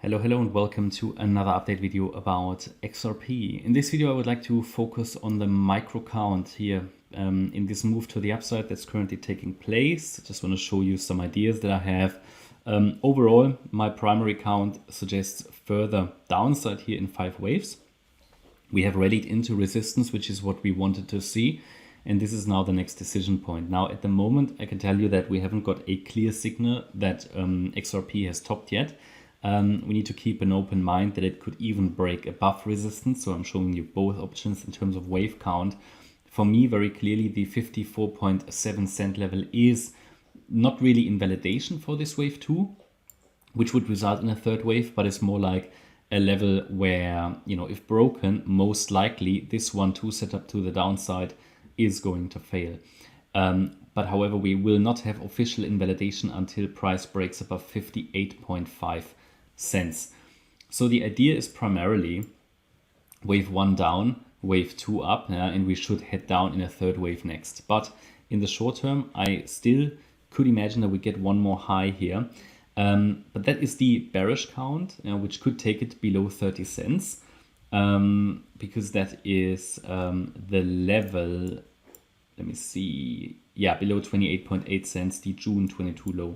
Hello and welcome to another update video about XRP. In this video I would like to focus on the micro count here in this move to the upside that's currently taking place. I just want to show you some ideas that I have. Overall, my primary count suggests further downside here in 5 waves. We have rallied into resistance, which is what we wanted to see. And this is now the next decision point. Now, at the moment, I can tell you that we haven't got a clear signal that XRP has topped yet. We need to keep an open mind that it could even break above resistance. So I'm showing you both options in terms of wave count. For me, very clearly, the 54.7 cent level is not really invalidation for this wave 2, which would result in a third wave, but it's more like a level where, if broken, most likely this 1-2 setup to the downside is going to fail. But however, we will not have official invalidation until price breaks above 58.5 cents. So the idea is primarily wave 1 down, wave 2 up, and we should head down in a third wave next. But in the short term, I still could imagine that we get one more high here. But that is the bearish count, which could take it below 30 cents. Because that is the level, let me see, below 28.8 cents, the June 22 low.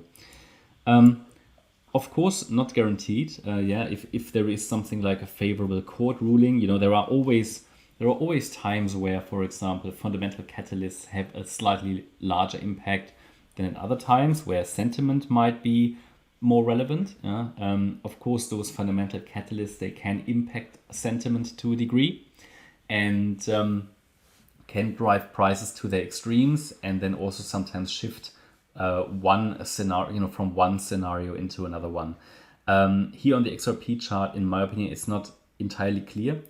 Of course, not guaranteed. If there is something like a favorable court ruling, there are always times where, for example, fundamental catalysts have a slightly larger impact than at other times where sentiment might be more relevant. Of course, those fundamental catalysts, they can impact sentiment to a degree and can drive prices to their extremes and then also sometimes shift one scenario, from one scenario into another one. Here on the XRP chart, in my opinion, it's not entirely clear.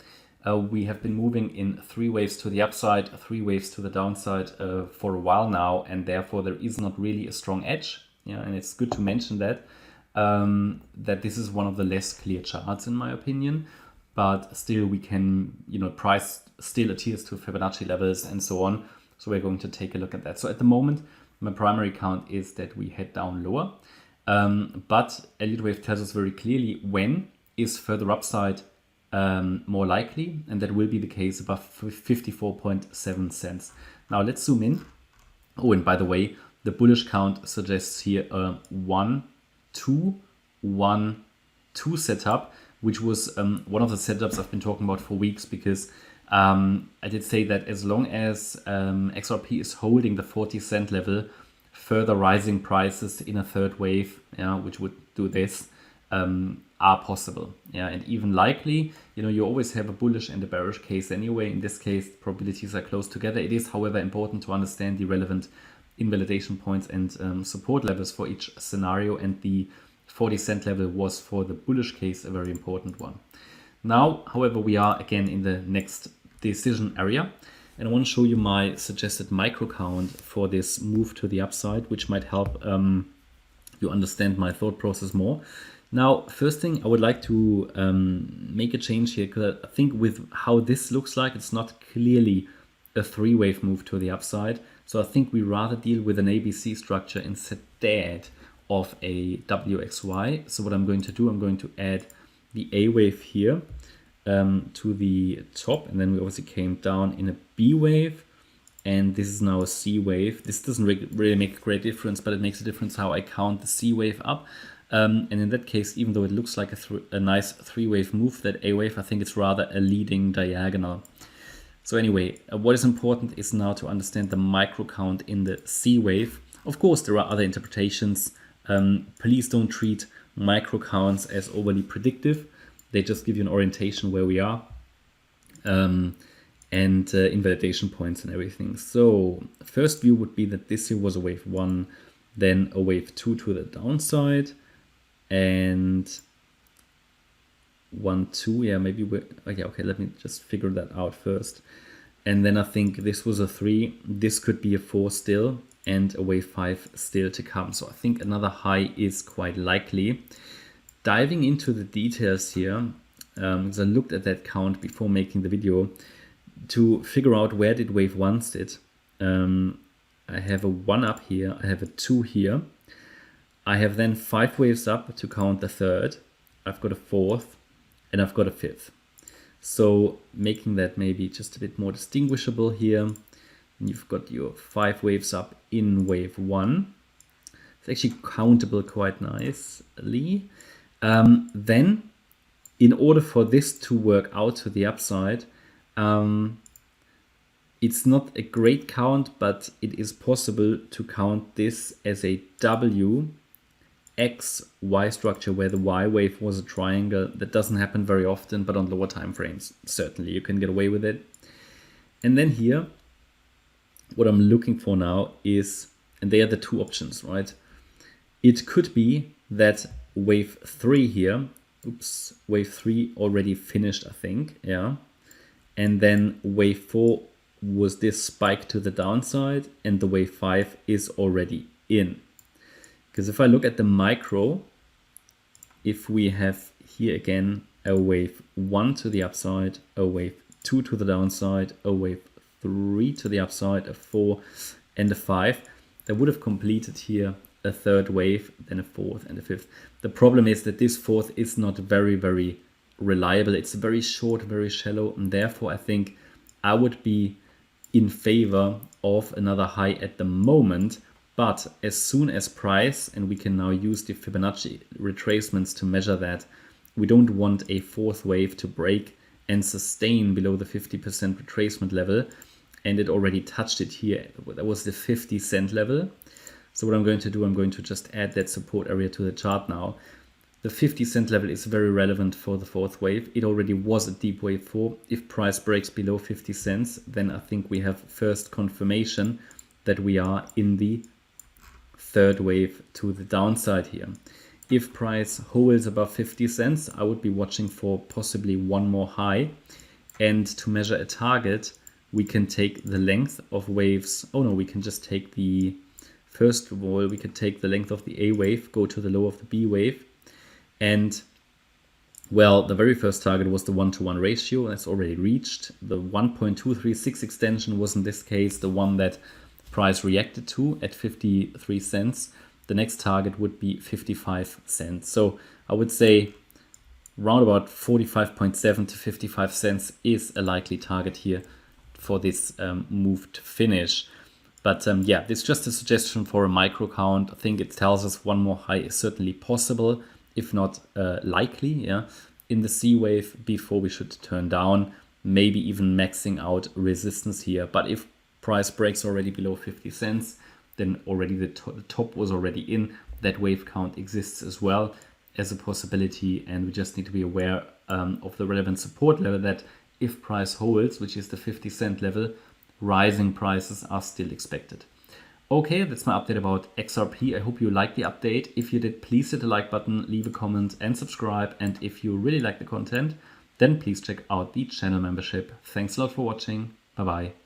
We have been moving in 3 waves to the upside, 3 waves to the downside for a while now, and therefore there is not really a strong edge. And it's good to mention that this is one of the less clear charts in my opinion, but still we can, price still adheres to Fibonacci levels and so on. So we're going to take a look at that. So at the moment, my primary count is that we head down lower, but Elliott Wave tells us very clearly when is further upside more likely, and that will be the case above 54.7 cents. Now let's zoom in. Oh, and by the way, the bullish count suggests here a 1-2-1-2 setup, which was one of the setups I've been talking about for weeks, because I did say that as long as XRP is holding the 40 cent level, further rising prices in a third wave, which would do this, are possible. And even likely, you always have a bullish and a bearish case anyway. In this case, probabilities are close together. It is, however, important to understand the relevant invalidation points and support levels for each scenario, and the 40 cent level was for the bullish case a very important one. Now, however, we are again in the next decision area, and I want to show you my suggested micro count for this move to the upside, which might help you understand my thought process more. Now, first thing, I would like to make a change here, because I think with how this looks like, it's not clearly a 3-wave move to the upside. So I think we rather deal with an ABC structure instead of a WXY. So what I'm going to do, I'm going to add the A wave here to the top, and then we obviously came down in a B wave, and this is now a C wave. This doesn't really make a great difference, but it makes a difference how I count the C wave up. And in that case, even though it looks like a nice 3-wave move, that A wave, I think it's rather a leading diagonal. So anyway, what is important is now to understand the micro count in the C wave. Of course, there are other interpretations. Please don't treat micro counts as overly predictive. They just give you an orientation where we are, and invalidation points and everything. So first view would be that this here was a wave 1, then a wave 2 to the downside, and 1-2. Maybe we're okay. Let me just figure that out first. And then I think this was a 3. This could be a 4 still, and a wave 5 still to come. So I think another high is quite likely. Diving into the details here, because I looked at that count before making the video to figure out where did wave 1 sit. I have a 1 up here, I have a 2 here. I have then 5 waves up to count the third, I've got a fourth, and I've got a fifth. So making that maybe just a bit more distinguishable here. And you've got your 5 waves up in wave 1. It's actually countable quite nicely. Then, in order for this to work out to the upside, it's not a great count, but it is possible to count this as a W X Y structure where the Y wave was a triangle. That doesn't happen very often, but on lower time frames, certainly you can get away with it. And then here, what I'm looking for now is, and they are the two options, right? It could be that wave 3 here, wave 3 already finished, I think, yeah. And then wave 4 was this spike to the downside, and the wave 5 is already in. Because if I look at the micro, if we have here again a wave 1 to the upside, a wave 2 to the downside, a wave 3 to the upside, a 4 and a 5, that would have completed here a third wave, then a fourth and a fifth. The problem is that this fourth is not very, very reliable. It's very short, very shallow, and therefore I think I would be in favor of another high at the moment. But as soon as price, and we can now use the Fibonacci retracements to measure that, we don't want a fourth wave to break and sustain below the 50% retracement level. And it already touched it here. That was the 50-cent level. So what I'm going to do, I'm going to just add that support area to the chart now. The 50-cent level is very relevant for the fourth wave. It already was a deep wave 4. If price breaks below 50 cents, then I think we have first confirmation that we are in the third wave to the downside here. If price holds above 50 cents, I would be watching for possibly one more high. And to measure a target, we can take the length of waves. Oh no, we can just take the, first of all, we could take the length of the A wave, go to the low of the B wave. And well, the very first target was the 1-to-1 ratio. That's already reached. The 1.236 extension was in this case the one that price reacted to at 53 cents. The next target would be 55 cents. So I would say round about 45.7 to 55 cents is a likely target here for this move to finish. But yeah, it's just a suggestion for a micro count. I think it tells us one more high is certainly possible, if not likely, yeah, in the C wave before we should turn down, maybe even maxing out resistance here. But if price breaks already below 50 cents, then already the top was already in. That wave count exists as well as a possibility, and we just need to be aware of the relevant support level that if price holds, which is the 50-cent level, rising prices are still expected. Okay, that's my update about XRP. I hope you liked the update. If you did, please hit the like button, leave a comment and subscribe. And if you really like the content, then please check out the channel membership. Thanks a lot for watching. Bye-bye.